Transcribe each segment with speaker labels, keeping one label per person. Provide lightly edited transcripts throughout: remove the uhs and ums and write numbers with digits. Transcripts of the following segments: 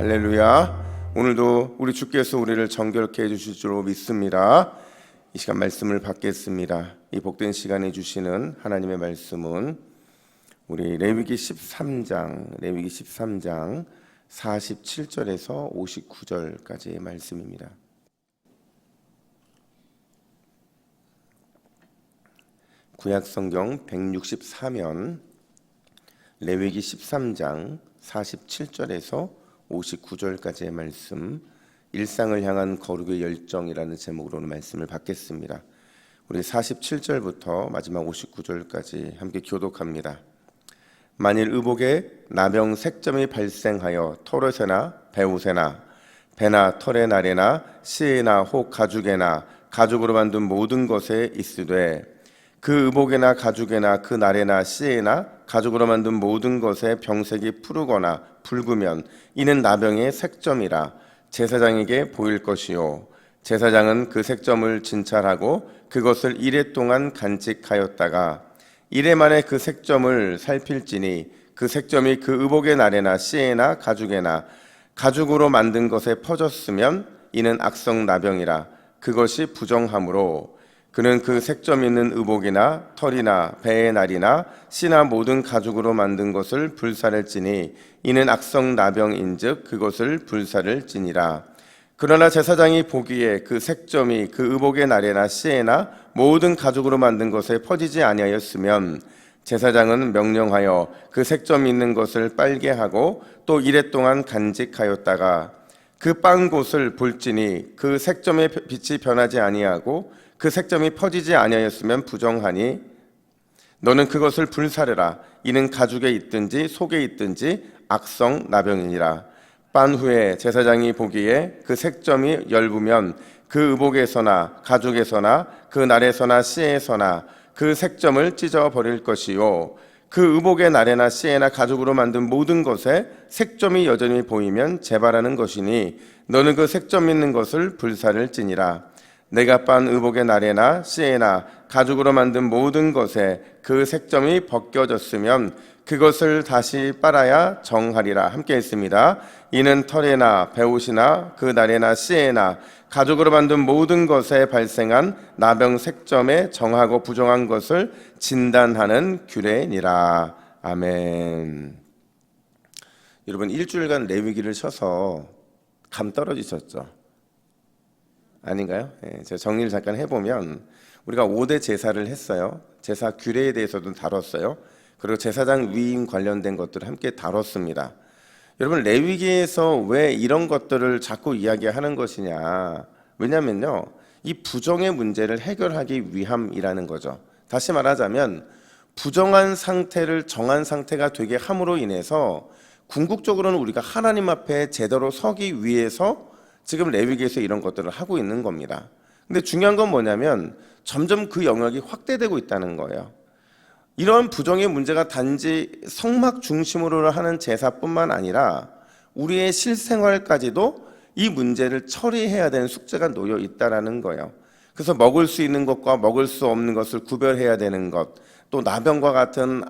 Speaker 1: 할렐루야. 오늘도 우리 주께서 우리를 정결케 해주실 줄 믿습니다. 이 시간 말씀을 받겠습니다. 이 복된 시간에 주시는 하나님의 말씀은 우리 레위기 13장 47절에서 59절까지의 말씀입니다. 구약성경 164면 레위기 13장 47절에서 59절까지의 말씀, 일상을 향한 거룩의 열정이라는 제목으로 말씀을 받겠습니다. 우리 47절부터 마지막 59절까지 함께 교독합니다. 만일 의복에 나병 색점이 발생하여 털옷에나 배옷에나 배나 털의 날에나 씨에나 혹 가죽에나 가죽으로 만든 모든 것에 있으되 그 의복에나 가죽에나 그 날에나 씨에나 가죽으로 만든 모든 것에 병색이 푸르거나 붉으면 이는 나병의 색점이라 제사장에게 보일 것이요 제사장은 그 색점을 진찰하고 그것을 이레 동안 간직하였다가 이레 만에 그 색점을 살필지니 그 색점이 그 의복의 날에나 씨에나 가죽에나 가죽으로 만든 것에 퍼졌으면 이는 악성 나병이라 그것이 부정하므로 그는 그 색점 있는 의복이나 털이나 배의 날이나 씨나 모든 가죽으로 만든 것을 불사를지니 이는 악성 나병인즉 그것을 불사를지니라. 그러나 제사장이 보기에 그 색점이 그 의복의 날에나 씨에나 모든 가죽으로 만든 것에 퍼지지 아니하였으면 제사장은 명령하여 그 색점 있는 것을 빨게 하고 또 이레 동안 간직하였다가 그 빤 곳을 볼지니 그 색점의 빛이 변하지 아니하고 그 색점이 퍼지지 아니하였으면 부정하니 너는 그것을 불사르라. 이는 가죽에 있든지 속에 있든지 악성 나병이니라. 빤 후에 제사장이 보기에 그 색점이 엷으면 그 의복에서나 가죽에서나 그 날에서나 씨에서나 그 색점을 찢어버릴 것이요 그 의복의 날에나 씨에나 가죽으로 만든 모든 것에 색점이 여전히 보이면 재발하는 것이니 너는 그 색점 있는 것을 불사를지니라. 내가 빤 의복의 날에나 씨에나 가죽으로 만든 모든 것에 그 색점이 벗겨졌으면 그것을 다시 빨아야 정하리라. 함께 했습니다. 이는 털에나 배옷이나 그 날에나 씨에나 가죽으로 만든 모든 것에 발생한 나병 색점에 정하고 부정한 것을 진단하는 규례니라. 아멘. 여러분 일주일간 레위기를 쳐서 감 떨어지셨죠? 아닌가요? 제가 정리를 잠깐 해보면 우리가 5대 제사를 했어요. 제사 규례에 대해서도 다뤘어요. 그리고 제사장 위임 관련된 것들을 함께 다뤘습니다. 여러분 레위기에서 왜 이런 것들을 자꾸 이야기하는 것이냐? 왜냐면요, 이 부정의 문제를 해결하기 위함이라는 거죠. 다시 말하자면 부정한 상태를 정한 상태가 되게 함으로 인해서 궁극적으로는 우리가 하나님 앞에 제대로 서기 위해서 지금 레위기에서 이런 것들을 하고 있는 겁니다. 근데 중요한 건 뭐냐면 점점 그 영역이 확대되고 있다는 거예요. 이런 부정의 문제가 단지 성막 중심으로 하는 제사뿐만 아니라 우리의 실생활까지도 이 문제를 처리해야 되는 숙제가 놓여 있다는 거예요. 그래서 먹을 수 있는 것과 먹을 수 없는 것을 구별해야 되는 것, 또 나병과 같은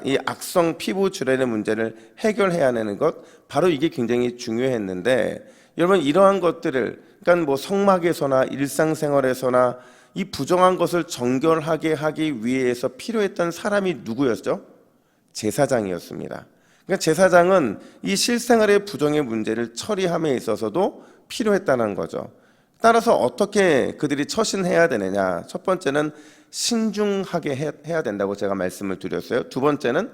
Speaker 1: 이 악성 피부 질환의 문제를 해결해야 하는 것, 바로 이게 굉장히 중요했는데 여러분 이러한 것들을 그러니까 뭐 성막에서나 일상생활에서나 이 부정한 것을 정결하게 하기 위해서 필요했던 사람이 누구였죠? 제사장이었습니다. 그러니까 제사장은 이 실생활의 부정의 문제를 처리함에 있어서도 필요했다는 거죠. 따라서 어떻게 그들이 처신해야 되느냐? 첫 번째는 신중하게 해야 된다고 제가 말씀을 드렸어요. 두 번째는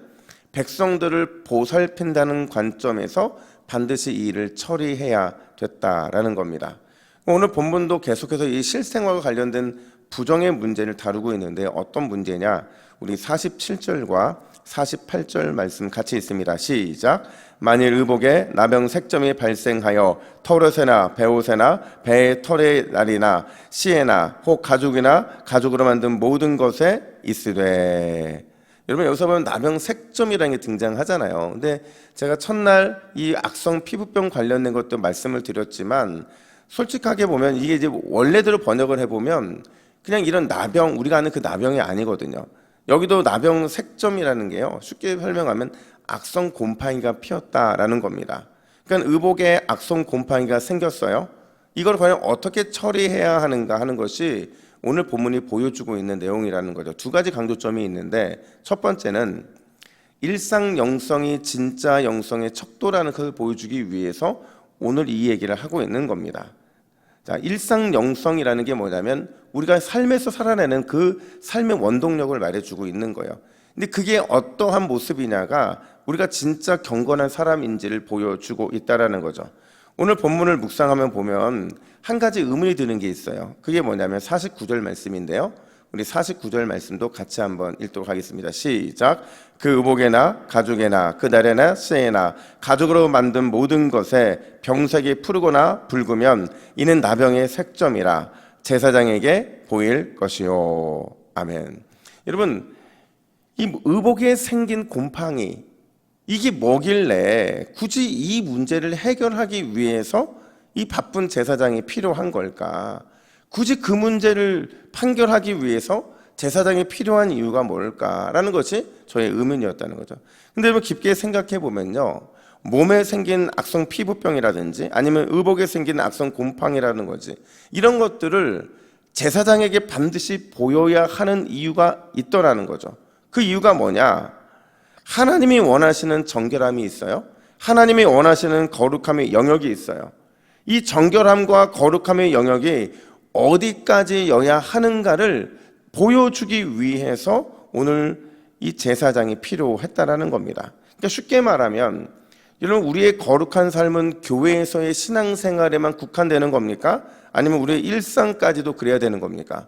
Speaker 1: 백성들을 보살핀다는 관점에서 반드시 이 일을 처리해야 됐다라는 겁니다. 오늘 본문도 계속해서 이 실생활과 관련된 부정의 문제를 다루고 있는데 어떤 문제냐? 우리 47절과 48절 말씀 같이 있습니다. 시작. 만일 의복에 나병 색점이 발생하여 털옷에나 배옷에나 배의 털의 날이나 씨에나 혹 가죽이나 가죽으로 만든 모든 것에 있으되. 여러분 여기서 보면 나병 색점이라는 게 등장하잖아요. 근데 제가 첫날 이 악성 피부병 관련된 것도 말씀을 드렸지만 솔직하게 보면 이게 이제 원래대로 번역을 해보면 그냥 이런 나병, 우리가 아는 그 나병이 아니거든요. 여기도 나병 색점이라는 게요, 쉽게 설명하면 악성 곰팡이가 피었다라는 겁니다. 그러니까 의복에 악성 곰팡이가 생겼어요. 이걸 과연 어떻게 처리해야 하는가 하는 것이 오늘 본문이 보여주고 있는 내용이라는 거죠. 두 가지 강조점이 있는데, 첫 번째는 일상 영성이 진짜 영성의 척도라는 것을 보여주기 위해서 오늘 이 얘기를 하고 있는 겁니다. 자, 일상 영성이라는 게 뭐냐면 우리가 삶에서 살아내는 그 삶의 원동력을 말해주고 있는 거예요. 근데 그게 어떠한 모습이냐가 우리가 진짜 경건한 사람인지를 보여주고 있다라는 거죠. 오늘 본문을 묵상하면 보면 한 가지 의문이 드는 게 있어요. 그게 뭐냐면 49절 말씀인데요. 우리 49절 말씀도 같이 한번 읽도록 하겠습니다. 시작. 그 의복에나 가죽에나 그 날에나 시에나 가죽으로 만든 모든 것에 병색이 푸르거나 붉으면 이는 나병의 색점이라 제사장에게 보일 것이요. 아멘. 여러분, 이 의복에 생긴 곰팡이, 이게 뭐길래 굳이 이 문제를 해결하기 위해서 이 바쁜 제사장이 필요한 걸까? 굳이 그 문제를 판결하기 위해서 제사장이 필요한 이유가 뭘까라는 것이 저의 의문이었다는 거죠. 근데 여러분 깊게 생각해 보면요, 몸에 생긴 악성 피부병이라든지 아니면 의복에 생긴 악성 곰팡이라는 거지, 이런 것들을 제사장에게 반드시 보여야 하는 이유가 있더라는 거죠. 그 이유가 뭐냐? 하나님이 원하시는 정결함이 있어요. 하나님이 원하시는 거룩함의 영역이 있어요. 이 정결함과 거룩함의 영역이 어디까지여야 하는가를 보여주기 위해서 오늘 이 제사장이 필요했다라는 겁니다. 그러니까 쉽게 말하면 여러분, 우리의 거룩한 삶은 교회에서의 신앙생활에만 국한되는 겁니까? 아니면 우리의 일상까지도 그래야 되는 겁니까?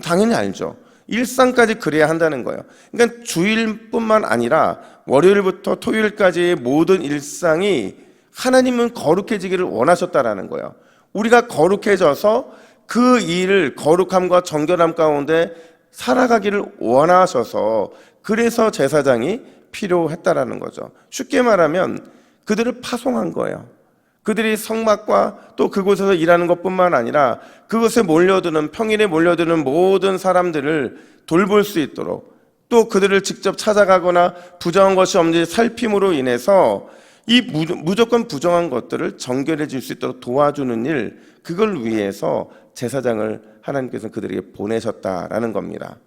Speaker 1: 당연히 알죠. 일상까지 그래야 한다는 거예요. 그러니까 주일뿐만 아니라 월요일부터 토요일까지의 모든 일상이 하나님은 거룩해지기를 원하셨다라는 거예요. 우리가 거룩해져서 그 일을 거룩함과 정결함 가운데 살아가기를 원하셔서 그래서 제사장이 필요했다라는 거죠. 쉽게 말하면 그들을 파송한 거예요. 그들이 성막과 또 그곳에서 일하는 것뿐만 아니라 그곳에 몰려드는, 평일에 몰려드는 모든 사람들을 돌볼 수 있도록, 또 그들을 직접 찾아가거나 부정한 것이 없는지 살핌으로 인해서 이 무조건 부정한 것들을 정결해질 수 있도록 도와주는 일, 그걸 위해서 제사장을 하나님께서 그들에게 보내셨다라는 겁니다.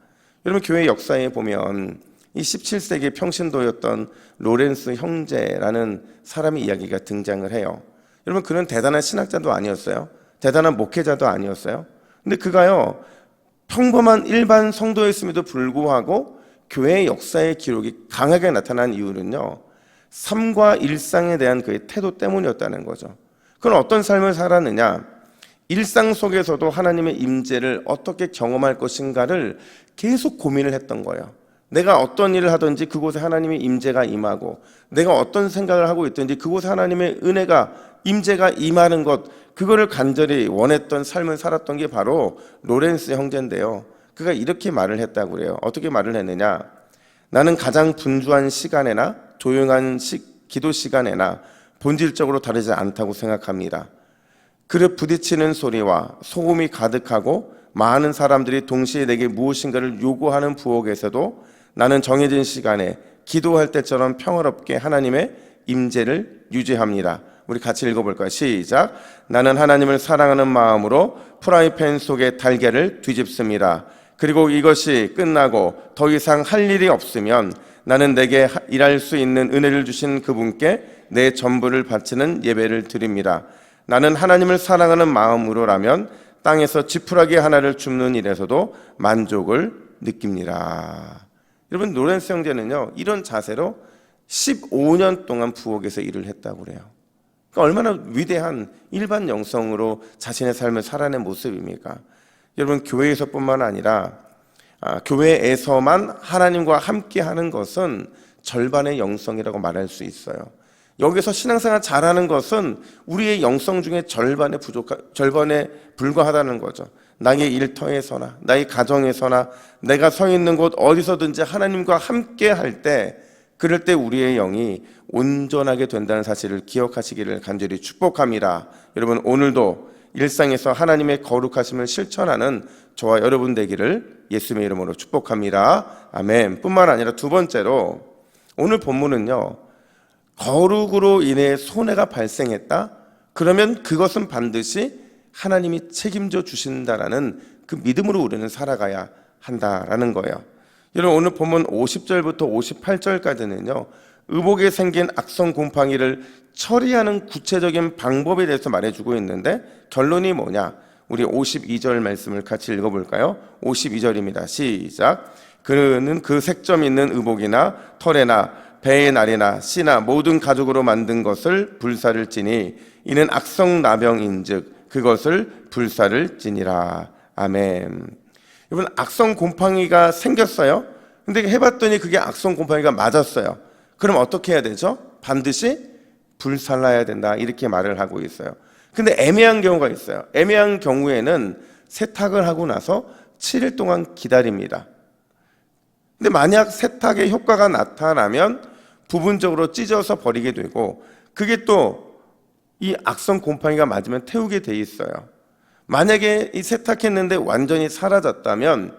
Speaker 1: 여러분, 교회 역사에 보면 이 17세기 평신도였던 로렌스 형제라는 사람의 이야기가 등장을 해요. 여러분, 그는 대단한 신학자도 아니었어요. 대단한 목회자도 아니었어요. 근데 그가요, 평범한 일반 성도였음에도 불구하고 교회의 역사의 기록이 강하게 나타난 이유는요, 삶과 일상에 대한 그의 태도 때문이었다는 거죠. 그는 어떤 삶을 살았느냐? 일상 속에서도 하나님의 임재를 어떻게 경험할 것인가를 계속 고민을 했던 거예요. 내가 어떤 일을 하든지 그곳에 하나님의 임재가 임하고, 내가 어떤 생각을 하고 있든지 그곳에 하나님의 은혜가, 임재가 임하는 것, 그거를 간절히 원했던 삶을 살았던 게 바로 로렌스 형제인데요. 그가 이렇게 말을 했다고 그래요. 어떻게 말을 했느냐? 나는 가장 분주한 시간에나 조용한 기도 시간에나 본질적으로 다르지 않다고 생각합니다. 그릇 부딪히는 소리와 소음이 가득하고 많은 사람들이 동시에 내게 무엇인가를 요구하는 부엌에서도 나는 정해진 시간에 기도할 때처럼 평화롭게 하나님의 임재를 유지합니다. 우리 같이 읽어볼까요? 시작. 나는 하나님을 사랑하는 마음으로 프라이팬 속에 달걀을 뒤집습니다. 그리고 이것이 끝나고 더 이상 할 일이 없으면 나는 내게 일할 수 있는 은혜를 주신 그분께 내 전부를 바치는 예배를 드립니다. 나는 하나님을 사랑하는 마음으로라면 땅에서 지푸라기 하나를 줍는 일에서도 만족을 느낍니다. 여러분, 로렌스 형제는요, 이런 자세로 15년 동안 부엌에서 일을 했다고 그래요. 그러니까 얼마나 위대한 일반 영성으로 자신의 삶을 살아낸 모습입니까? 여러분, 교회에서뿐만 아니라 교회에서만 하나님과 함께하는 것은 절반의 영성이라고 말할 수 있어요. 여기서 신앙생활 잘하는 것은 우리의 영성 중에 절반에 불과하다는 거죠. 나의 일터에서나 나의 가정에서나 내가 서 있는 곳 어디서든지 하나님과 함께할 때, 그럴 때 우리의 영이 온전하게 된다는 사실을 기억하시기를 간절히 축복합니다. 여러분, 오늘도 일상에서 하나님의 거룩하심을 실천하는 저와 여러분 되기를 예수님의 이름으로 축복합니다. 아멘. 뿐만 아니라 두 번째로 오늘 본문은요, 거룩으로 인해 손해가 발생했다? 그러면 그것은 반드시 하나님이 책임져 주신다라는 그 믿음으로 우리는 살아가야 한다라는 거예요. 여러분, 오늘 보면 50절부터 58절까지는요 의복에 생긴 악성 곰팡이를 처리하는 구체적인 방법에 대해서 말해주고 있는데, 결론이 뭐냐? 우리 52절 말씀을 같이 읽어볼까요? 52절입니다. 시작. 그는 그 색점 있는 의복이나 털에나 배의 날이나 씨나 모든 가죽으로 만든 것을 불사를 찌니 이는 악성 나병인즉 그것을 불사를 찌니라. 아멘. 여러분, 악성 곰팡이가 생겼어요. 근데 해봤더니 그게 악성 곰팡이가 맞았어요. 그럼 어떻게 해야 되죠? 반드시 불살라야 된다, 이렇게 말을 하고 있어요. 근데 애매한 경우가 있어요. 애매한 경우에는 세탁을 하고 나서 7일 동안 기다립니다. 근데 만약 세탁의 효과가 나타나면 부분적으로 찢어서 버리게 되고, 그게 또 이 악성 곰팡이가 맞으면 태우게 돼 있어요. 만약에 이 세탁했는데 완전히 사라졌다면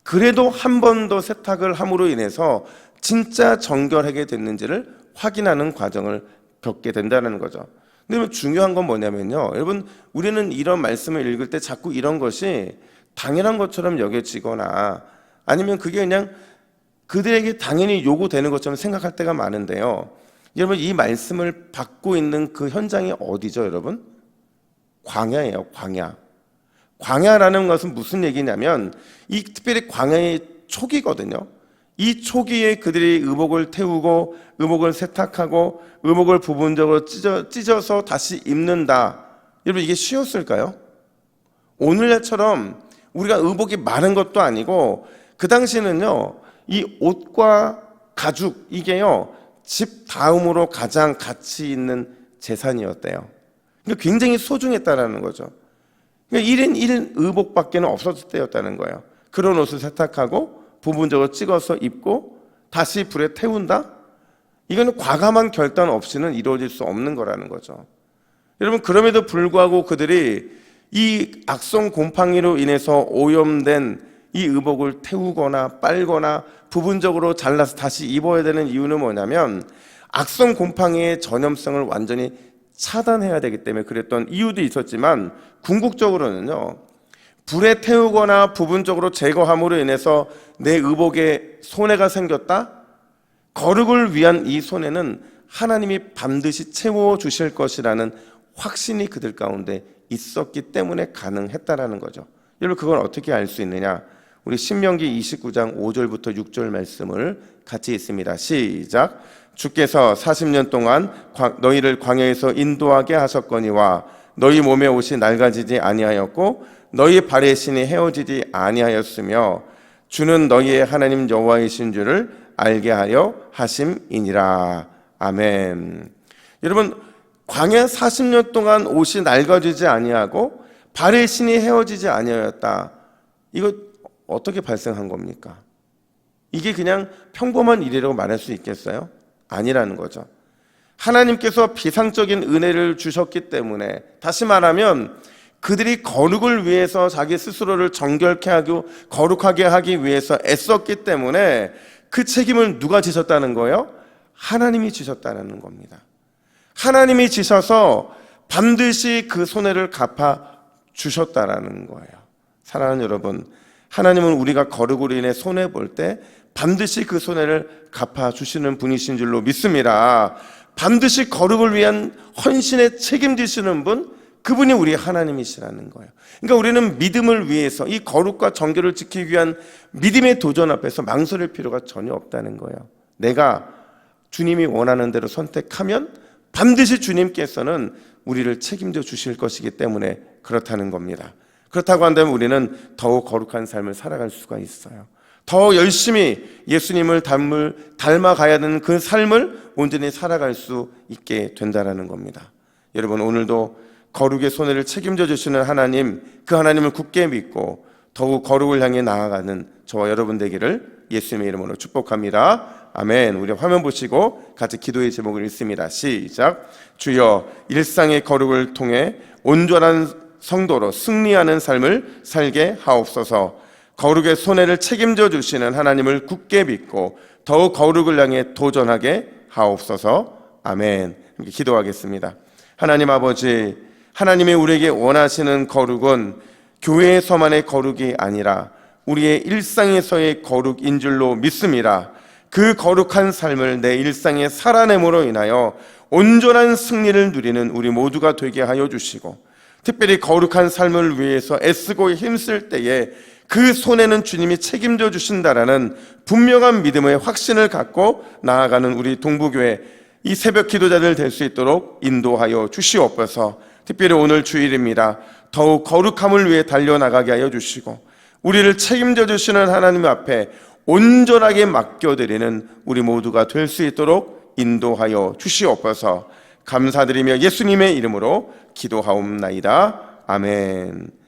Speaker 1: 그래도 한 번 더 세탁을 함으로 인해서 진짜 정결하게 됐는지를 확인하는 과정을 겪게 된다는 거죠. 근데 중요한 건 뭐냐면요, 여러분, 우리는 이런 말씀을 읽을 때 자꾸 이런 것이 당연한 것처럼 여겨지거나 아니면 그게 그냥 그들에게 당연히 요구되는 것처럼 생각할 때가 많은데요, 여러분, 이 말씀을 받고 있는 그 현장이 어디죠, 여러분? 광야예요, 광야. 광야라는 것은 무슨 얘기냐면 이 특별히 광야의 초기거든요. 이 초기에 그들이 의복을 태우고 의복을 세탁하고 의복을 부분적으로 찢어서 다시 입는다. 여러분, 이게 쉬웠을까요? 오늘날처럼 우리가 의복이 많은 것도 아니고, 그 당시에는요 이 옷과 가죽, 이게요 집 다음으로 가장 가치 있는 재산이었대요. 그러니까 굉장히 소중했다라는 거죠. 그러니까 1인 1 의복밖에 없었을 때였다는 거예요. 그런 옷을 세탁하고 부분적으로 찍어서 입고 다시 불에 태운다? 이거는 과감한 결단 없이는 이루어질 수 없는 거라는 거죠. 여러분, 그럼에도 불구하고 그들이 이 악성 곰팡이로 인해서 오염된 이 의복을 태우거나 빨거나 부분적으로 잘라서 다시 입어야 되는 이유는 뭐냐면 악성 곰팡이의 전염성을 완전히 차단해야 되기 때문에 그랬던 이유도 있었지만, 궁극적으로는요 불에 태우거나 부분적으로 제거함으로 인해서 내 의복에 손해가 생겼다? 거룩을 위한 이 손해는 하나님이 반드시 채워주실 것이라는 확신이 그들 가운데 있었기 때문에 가능했다라는 거죠. 여러분, 그걸 어떻게 알 수 있느냐? 우리 신명기 29장 5절부터 6절 말씀을 같이 읽습니다. 시작. 주께서 40년 동안 너희를 광야에서 인도하게 하셨거니와 너희 몸의 옷이 낡아지지 아니하였고 너희 발의 신이 헤어지지 아니하였으며 주는 너희의 하나님 여호와이신 줄을 알게 하려 하심이니라. 아멘. 여러분, 광야 40년 동안 옷이 낡아지지 아니하고 발의 신이 헤어지지 아니하였다. 이거 어떻게 발생한 겁니까? 이게 그냥 평범한 일이라고 말할 수 있겠어요? 아니라는 거죠. 하나님께서 비상적인 은혜를 주셨기 때문에, 다시 말하면 그들이 거룩을 위해서 자기 스스로를 정결케 하고 거룩하게 하기 위해서 애썼기 때문에 그 책임을 누가 지셨다는 거예요? 하나님이 지셨다는 겁니다. 하나님이 지셔서 반드시 그 손해를 갚아 주셨다라는 거예요. 사랑하는 여러분, 하나님은 우리가 거룩으로 인해 손해볼 때 반드시 그 손해를 갚아주시는 분이신 줄로 믿습니다. 반드시 거룩을 위한 헌신에 책임지시는 분, 그분이 우리 하나님이시라는 거예요. 그러니까 우리는 믿음을 위해서 이 거룩과 정결을 지키기 위한 믿음의 도전 앞에서 망설일 필요가 전혀 없다는 거예요. 내가 주님이 원하는 대로 선택하면 반드시 주님께서는 우리를 책임져 주실 것이기 때문에 그렇다는 겁니다. 그렇다고 한다면 우리는 더욱 거룩한 삶을 살아갈 수가 있어요. 더 열심히 예수님을 닮아가야 되는 그 삶을 온전히 살아갈 수 있게 된다는 겁니다. 여러분, 오늘도 거룩의 손해를 책임져 주시는 하나님, 그 하나님을 굳게 믿고 더욱 거룩을 향해 나아가는 저와 여러분 되기를 예수님의 이름으로 축복합니다. 아멘. 우리 화면 보시고 같이 기도의 제목을 읽습니다. 시작. 주여, 일상의 거룩을 통해 온전한 성도로 승리하는 삶을 살게 하옵소서. 거룩의 손해를 책임져 주시는 하나님을 굳게 믿고 더욱 거룩을 향해 도전하게 하옵소서. 아멘. 함께 기도하겠습니다. 하나님 아버지, 하나님의 우리에게 원하시는 거룩은 교회에서만의 거룩이 아니라 우리의 일상에서의 거룩인 줄로 믿습니다. 그 거룩한 삶을 내 일상에 살아냄으로 인하여 온전한 승리를 누리는 우리 모두가 되게 하여 주시고, 특별히 거룩한 삶을 위해서 애쓰고 힘쓸 때에 그 손에는 주님이 책임져 주신다라는 분명한 믿음의 확신을 갖고 나아가는 우리 동부교회 이 새벽 기도자들 될 수 있도록 인도하여 주시옵소서. 특별히 오늘 주일입니다. 더욱 거룩함을 위해 달려나가게 하여 주시고, 우리를 책임져 주시는 하나님 앞에 온전하게 맡겨드리는 우리 모두가 될 수 있도록 인도하여 주시옵소서. 감사드리며 예수님의 이름으로 기도하옵나이다. 아멘.